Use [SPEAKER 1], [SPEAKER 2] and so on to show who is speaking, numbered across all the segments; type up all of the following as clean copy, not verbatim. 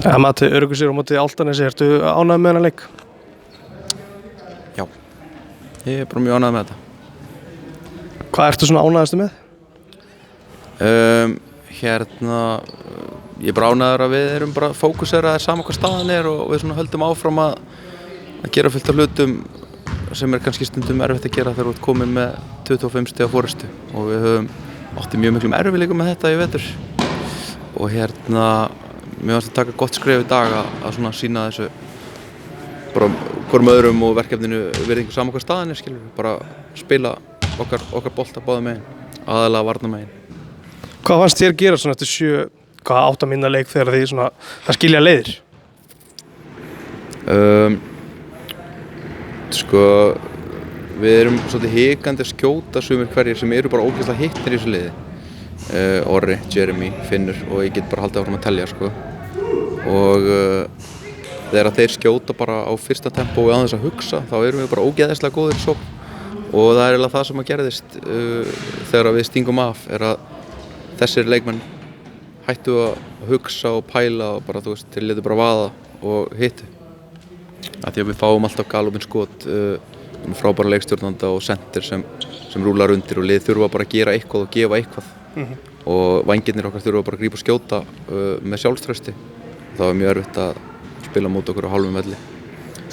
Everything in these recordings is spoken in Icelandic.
[SPEAKER 1] Mati, öruggur sigur á móti Álftanesi, ertu ánægður með þennan leik?
[SPEAKER 2] Já, ég bara mjög ánægður með þetta.
[SPEAKER 1] Hvað ertu svona ánægðastu með?
[SPEAKER 2] Ég bara ánægður að við erum bara fókuseraðir sama hvað staðan og við svona höldum áfram að gera fullt af hlutum sem kannski stundum erfitt að gera þegar þú ert komin með 25 stiga forystu og við höfum átti mjög miklum erfiðleikum með þetta í vetur og mér fannst að taka gott skref í dag að svona sýna þessu bara hvorum öðrum og verkefninu virðingu sama hvað staðan skilur við bara spila okkar bolta báðum megin, aðalega varna megin.
[SPEAKER 1] Hvað fannst þér gera svona eftir 8 mínútna leik þegar þið svona það skilja leiðir?
[SPEAKER 2] Við erum svolítið hikandi að skjóta sumir hverjir sem eru bara ógeðslega hittir í þessu liði. Orri, Jeremy, Finnur og ég get bara haldið áfram að telja og þegar þeir skjóta bara á fyrsta tempói án þess að hugsa þá erum við bara ógeðslega góðir í sókn og það er eiginlega það sem að gerðist þegar við stingum af er að þessir leikmenn hættu að hugsa og pæla og bara þú veist, þeir létu bara vaða og hittu. Því að við fáum alltaf galopin skot frábæra leikstjórnanda og center sem rúlar undir og lið þurfa bara að gera eitthvað og gefa eitthvað og vængirnir okkar þurfa bara að grípa og skjóta með sjálfstrausti. Það var mjög erfitt að spila mót okkur á hálfum velli.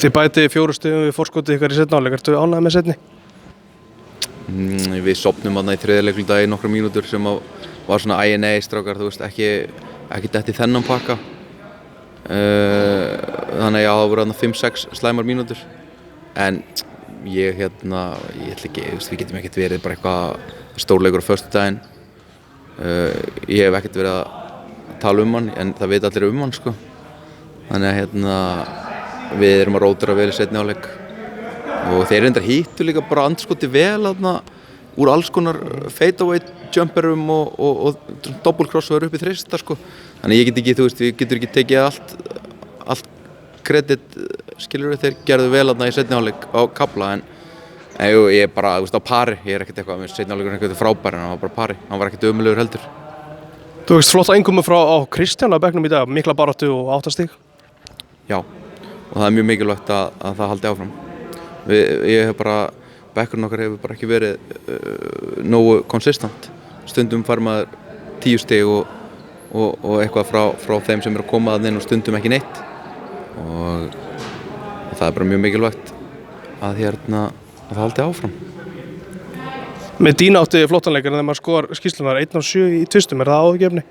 [SPEAKER 1] Þið bæti 4 stigum við forskotið ykkar í seinni hálfleik, ertu ánægður með seinni?
[SPEAKER 2] Við sofnum þarna í þriðja leikluta í nokkrar mínútur sem var svona æ-nei strákar, þú veist, ekki dett í þennan pakka. Þannig að það voru þarna 5-6 slæmar mínútur en ég ætla ekki, við getum ekkert verið bara eitthvað stórleikur á föstudaginn. Ég hef ekkert verið að tala um hann en það veit allir um hann sko. Þannig að við erum að rótera vel í seinni hálfleik og þeir reyndar hittu líka bara andskoti vel úr alls konar fadeaway jumperum og double crossover upp í þrista sko. Þannig ég get ekki, þú veist, við getur ekki tekið allt kredit skilur við þeir gerðu vel í seinni hálfleik á kafla en ég er bara, þú veist, á pari, ég er ekkert eitthvað, seinni hálfleikur er eitthvað frábær en hann var bara pari, hann var ekkert ömurlegur heldur.
[SPEAKER 1] Þú veist flott einkomu frá Kristján á bekknum í dag, mikla baráttu og 8 stig.
[SPEAKER 2] Já, og það er mjög mikilvægt að það haldi áfram. Ég hef bara, bekkurinn okkar hefur bara ekki verið nógu konsistent. Stundum fær maður 10 stig og eitthvað frá þeim sem eru að koma að inn og stundum ekki neitt. Og það er bara mjög mikilvægt að það haldi áfram.
[SPEAKER 1] Með Dína átti flottanleikar en þegar maður skoðar skýrslunar 1 af 7 í tvistum, er það áhyggjuefni?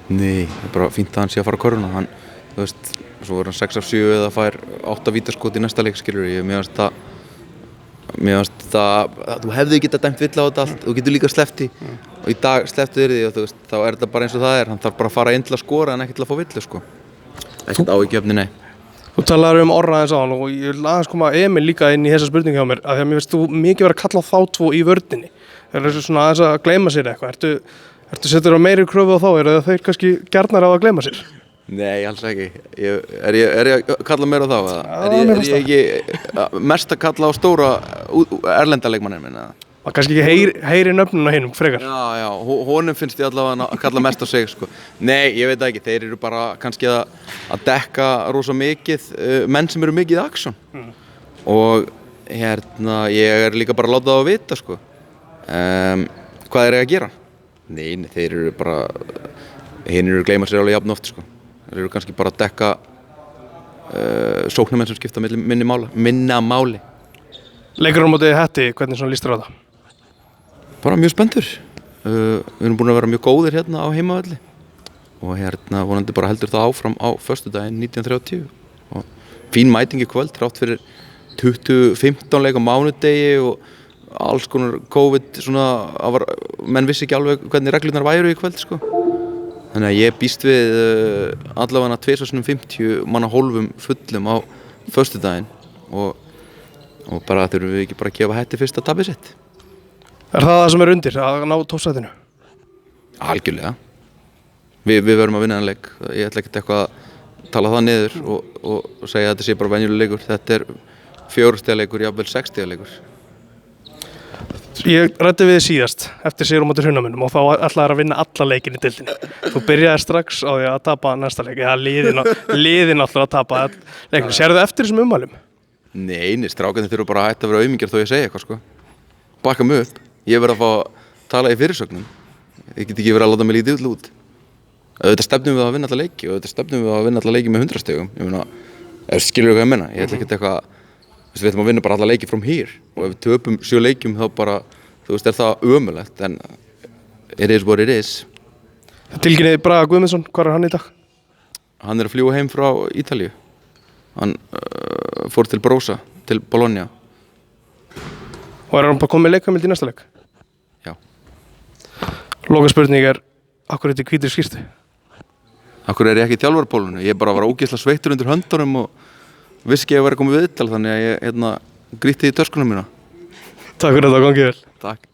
[SPEAKER 1] Nei,
[SPEAKER 2] það er bara fínt að hann sé að fara koruna. Þú veist, svo er hann 6 af 7 eða fær 8 vítaskot í næsta leik, skilur ég. Mér finnst það, þú hefði getað dæmt vill á þetta allt, þú getur líka sleppt í og í dag slepptu þér því og þú veist, þá er þetta bara eins og það er. Hann þarf bara að fara inn til að skora en ekki til að fá villu, sko. Ekkert áhyggjuefni, nei.
[SPEAKER 1] Þú talaður um Orra aðeins á hann og ég vil aðeins koma Emil líka inn í þessa spurningu hjá mér af því að mér finnst þú mikið verið að kalla á þá tvo í vörninni. Það er svona aðeins að gleyma sér eitthvað. Ertu settur á meiri kröfu á þá? Eru þeir kannski gjarnar á að gleyma sér?
[SPEAKER 2] Nei, alls ekki. Er ég að kalla meira á þá? Er ég ekki mest að kalla á stóra erlenda leikmanninn minn?
[SPEAKER 1] Og kannski ekki heyri nöfnun á hinum frekar.
[SPEAKER 2] Já, honum finnst ég allavega að kalla mest á sig, sko. Nei, ég veit ekki. Þeir eru bara kannski að dekka rosa mikið menn sem eru mikið í aksjón. Og ég er líka bara að láta það að vita, sko. Hvað er ég að gera? Nei, þeir eru bara, hinir eru að gleyma sér alveg jafn oft, sko. Þeir eru kannski bara að dekka sóknarmenn sem skipta minna máli.
[SPEAKER 1] Leikurinn á móti Hetti, hvernig svona líst þér á það?
[SPEAKER 2] Bara mjög spenntur. Við erum búin að vera mjög góðir hérna á heimavelli og vonandi bara heldur það áfram á föstudaginn 19:30 og fín mæting í kvöld þrátt fyrir 20-15 leik á mánudegi og alls konar COVID svona, menn vissi ekki alveg hvernig reglurnar væru í kvöld, sko. Þannig að ég býst við allavega 250 manna hólfum fullum á föstudaginn og bara þurfum við ekki bara að gefa Hetti fyrsta tabbið sitt.
[SPEAKER 1] Er það sem er undir, að ná toppsætinu?
[SPEAKER 2] Algjörlega. Við verðum að vinna þennan leik. Ég ætla ekkert eitthvað að tala það niður og segja að þetta sé bara venjuleg leikur. Þetta er 4 stiga leikur, jafnvel 6 stiga leikur.
[SPEAKER 1] Ég ræddi við þig síðast eftir sigur á móti Hrunamunum og þá ætlaðir að vinna alla leikin í deildinni. Þú byrjaði strax á því að tapa næsta leik, eða liðin alltaf að tapa leikinu. Sérðu eftir þessum ummælum?
[SPEAKER 2] Nei, strákarnir þurfa bara að hætta að vera aumingjar þó ég segi eitthvað, sko. Bakka mig upp. Ég verð að fá að tala í fyrirsögnum. Ég get ekki verið að láta mig lítið út. Auðvitað stefnum við að vinna alla leiki og auðvitað stefnum við að vinna alla leiki með 100 stigum. Ég meina, skilur hvað ég meina? Ég ætla ekkert eitthvað, við ætlum að vinna bara alla leiki from here og ef við töpum 7 leikjum þá bara, þú veist, það ömurlegt en it is what it is.
[SPEAKER 1] Tilkynnið Braga Guðmundsson, hvað hann í dag?
[SPEAKER 2] Hann að fljúga heim frá Ítalíu. Hann fór til Brosa, til Bologna.
[SPEAKER 1] Og hann bara komið leikamild í næsta leik?
[SPEAKER 2] Já.
[SPEAKER 1] Loka spurning af hverju þetta hvítri skýrtu?
[SPEAKER 2] Af hverju ég ekki í þjálfarapólunum? Ég bara var ógeðslega sveittur undir höndunum og vissi ekki að ég var að koma við viðtal þannig að ég grýtti í töskunum mína.
[SPEAKER 1] Takk fyrir þetta, gangið vel.
[SPEAKER 2] Takk.